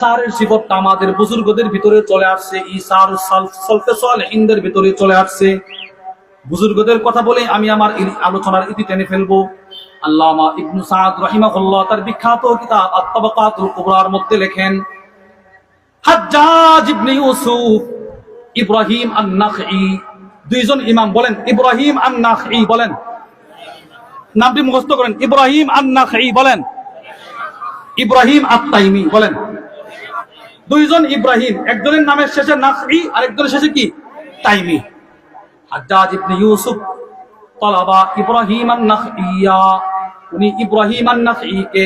ইসারের সিফতটা আমাদের বুজুর্গদের ভিতরে চলে আসছে, ইসার সলফে সালেহিনদের ভিতরে চলে আসছে। বুজুর্গদের কথা বলে আমি আমার আলোচনার ইতি টেনে ফেলবো। আল্লামা ইবনে সাদ রাহিমাহুল্লাহ তার বিখ্যাত কিতাব আত-তাবাকাতুল কুবরার মধ্যে লেখেন, হাজ্জাজ ইবনে ইউসুফ, ইব্রাহিম আন-নাখঈ, দুইজন ইমাম বলেন ইব্রাহিম আন-নাখঈ বলেন, নামটি মুখস্থ করেন, ইব্রাহিম আন-নাখঈ বলেন, ইব্রাহিম আত-তাইমি বলেন। দুইজন ইব্রাহিম, একজনের নামের শেষে নাখঈ আর একজনের শেষে কি তাইমি। হাজ্জাজ ইবনে ইউসুফ তালাবা ইব্রাহিম আন-নাখঈয়া, উনি ইব্রাহিম আন-নাখঈকে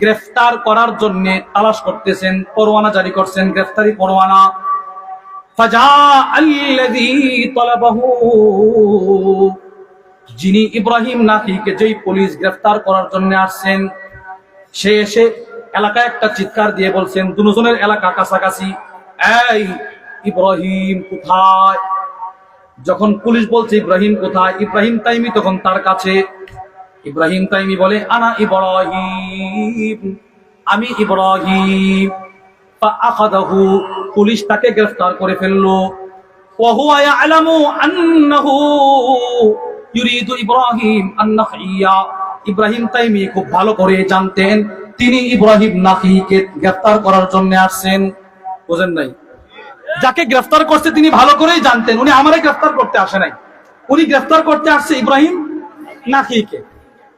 গ্রেফতার করার জন্য তালাশ করতেছেন, পরোয়ানা জারি করছেন, গ্রেফতারি পরোয়ানা। ফাজা আল্লাযী তালাবাহু, যিনি ইব্রাহিম নাখঈকে যেই পুলিশ গ্রেফতার করার জন্য আসছেন, সে এসে এলাকায় একটা চিৎকার দিয়ে বলছেন, দুজনের এলাকা কাছাকাছি, এই ইব্রাহিম কোথায়? যখন পুলিশ বলছে ইব্রাহিম কোথায়, ইব্রাহিম তাইমি তখন তার কাছে। ইব্রাহিম তাইমি বলে, আনা ইব্রাহিম, আমি ইব্রাহিম। ফাআখাযাহু, পুলিশ তাকে গ্রেফতার করে ফেললো। ওয়া হুয়া ইয়ালামু আন্নাহু ইউরিদু ইব্রাহিম আন-নাখঈয়া, ইব্রাহিম তাইমি খুব ভালো করে জানতেন তিনি ইব্রাহিম নাখঈকে গ্রেফতার করার জন্য আসছেন। বুঝেন নাই? যাকে গ্রেফতার করছে তিনি ভালো করেই জানতেন উনি আমারে গ্রেফতার করতে আসে নাই, উনি গ্রেফতার করতে আসছে ইব্রাহিম নাখঈকে।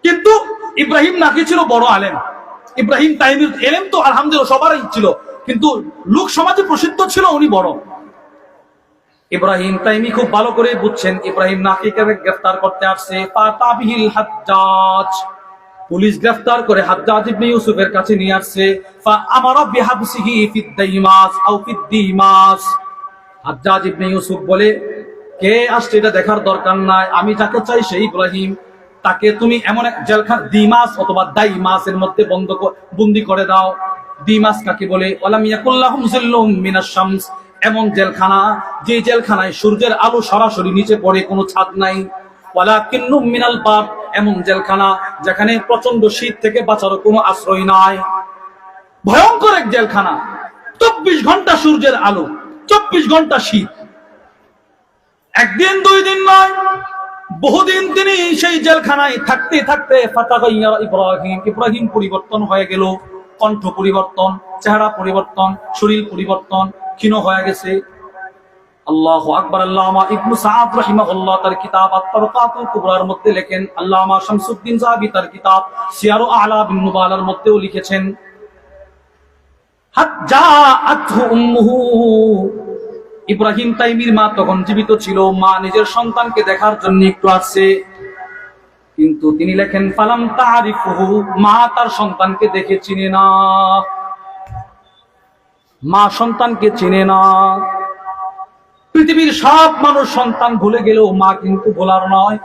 কিন্তু ইব্রাহিম নাখঈ ছিল বড় আলেম, ইব্রাহিম তাইমির এলেম তো আলহামদুলিল্লাহ সবারই ছিল, কিন্তু লোক সমাজে প্রসিদ্ধ ছিল উনি বড়। ইব্রাহিম তাইমি খুব ভালো করে বুঝছেন ইব্রাহিম নাখঈকে গ্রেফতার করতে আসছে। ফাতাবিহিল হাজ্জাজ, পুলিশ গ্রেফতার করে হাজ্জাজ ইবনে ইউসুফের কাছে নিয়ে আসছে। ফাআমারা বিহাবসিহি ফিদ দাইমাস আও ফিদ দিমাস, হাজ্জাজ ইবনে ইউসুফ বলে, কে আসছে এটা দেখার দরকার নাই, আমি যাকে চাই সেই ইব্রাহিম, তাকে তুমি এমন এক জেলখানা দিমাস অথবা দাইমাসের মধ্যে বন্দী করে দাও। দিমাস কাকে বলে? ওয়ালাম ইয়াকুল্লাহুম জিল্লুম মিনাশ শামস, এমন জেলখানা যে জেলখানায় সূর্যের আলো সরাসরি নিচে পড়ে, কোনো ছাদ নাই। ওয়ালাকিন্নুম মিনাল বারদ, এমন জেলখানা যেখানে প্রচন্ড শীত থেকে বাঁচারও কোনো আশ্রয় নাই। ভয়ঙ্কর এক জেলখানা, 24 ঘন্টা সূর্যের আলো, 24 ঘন্টা শীত। একদিন দুই দিন নয়, বহুদিন তিনি সেই জেলখানায় থাকতে থাকতে ফাতাগাইয়া ইব্রাহিম, ইব্রাহিম পরিবর্তন হয়ে গেল, কণ্ঠ পরিবর্তন, চেহারা পরিবর্তন, শরীর পরিবর্তন, ক্ষীণ হয়ে গেছে। আল্লাহু আকবার। আল্লামা ইবনে সাদ রাহিমাহুল্লাহ তার কিতাব আত-তাবাকাতুল কুবরার মধ্যে লেখেন, আল্লামা শামসুদ্দিন যাহাবী তার কিতাব সিয়ারু আ'লামিন নুবালার মধ্যেও লিখেছেন, হাজ্জাআতহু উম্মুহু, ইব্রাহিম তাইমির মা তখন জীবিত ছিল, মা নিজের সন্তানকে দেখার জন্য একটু আসছে, কিন্তু তিনি লেখেন ফালাম তারিফুহু, মা তার সন্তানকে দেখে চিনে না, মা সন্তানকে চিনে না। পৃথিবীর সব মানুষ সন্তান ভুলে গেলেও মা কিন্তু ভোলার নয়।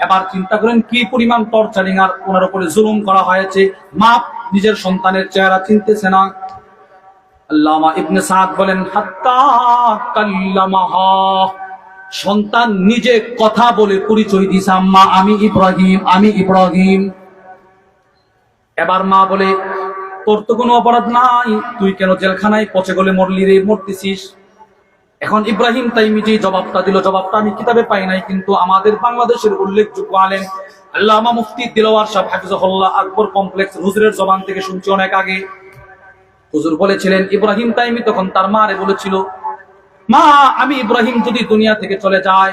এবার চিন্তা করেন কি পরিমাণ টর্চারিং আর ওনার উপরে জুলুম করা হয়েছে, মা নিজের সন্তানের চেহারা চিনতেছে না। আল্লামা ইবনে সাদ বলেন, হাত্তা কাল্লামাহা, সন্তান নিজে কথা বলে পরিচয় দিছে, আম্মা আমি ইব্রাহিম, আমি ইব্রাহিম। এবার মা বলে, তোর তো কোনো অপরাধ নাই, তুই কেন জেলখানায় পচে গলে মরলি রে, মরতেছিস? এখন ইব্রাহিম তাইমি যে জবাবটা দিল, জবাবটা আমি কিতাবে পাই নাই, কিন্তু আমাদের বাংলাদেশের উল্লেখযোগ্য আলেম আল্লামা মুফতি দিলওয়ার সাহেব হাফিজাহুল্লাহ আকবর কমপ্লেক্স হুজুরের জবান থেকে শুনছি অনেক আগে। হুজুর বলেছিলেন ইব্রাহিম তাইমি তখন তার মারে বলেছিল, মা আমি ইব্রাহিম যদি দুনিয়া থেকে চলে যায়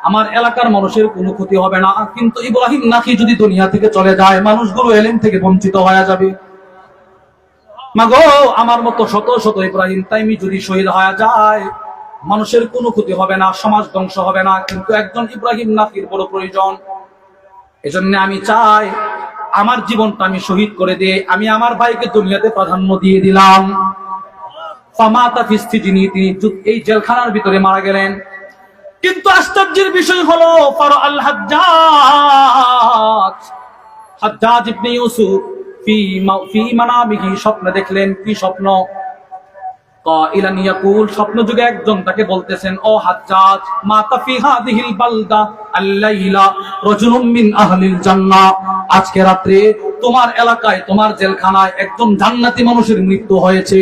আমার এলাকার মানুষের কোনো ক্ষতি হবে না, কিন্তু ইব্রাহিম নাখী যদি দুনিয়া থেকে চলে যায় মানুষগুলো এলেম থেকে বঞ্চিত হয়ে যাবে। মাগো আমার মতো শত শত ইব্রাহিম তাইমি যদি শহীদ হয়ে যায় মানুষের কোনো ক্ষতি হবে না, সমাজ ধ্বংস হবে না, কিন্তু একজন ইব্রাহিম নাখীর বড় প্রয়োজন। এজন্য আমি চাই আমার জীবনটা আমি শহীদ করে দিয়ে আমি আমার ভাইকে দুনিয়াতে প্রাধান্য দিয়ে দিলাম। ফামাতা ফি সিজনি, তিনি এই জেলখানার ভিতরে মারা গেলেন। কিন্তু আশ্চর্যের বিষয় হলো ফারাআল হাজ্জাজ, হাজ্জাজ ইবনে ইউসুফ ফি মানামিহি, স্বপ্ন দেখলেন। কি স্বপ্ন? কাইলান ইয়াকুল, স্বপ্ন যুগে একজন তাকে বলতেছেন, ও হাজ্জাজ, মাতা ফি হাযিহিল বালদা আল-লাইলা রাজুলুম মিন আহলিল জান্নাহ, আজকে রাত্রে তোমার এলাকায়, তোমার জেলখানায় একজন জান্নাতি মানুষের মৃত্যু হয়েছে।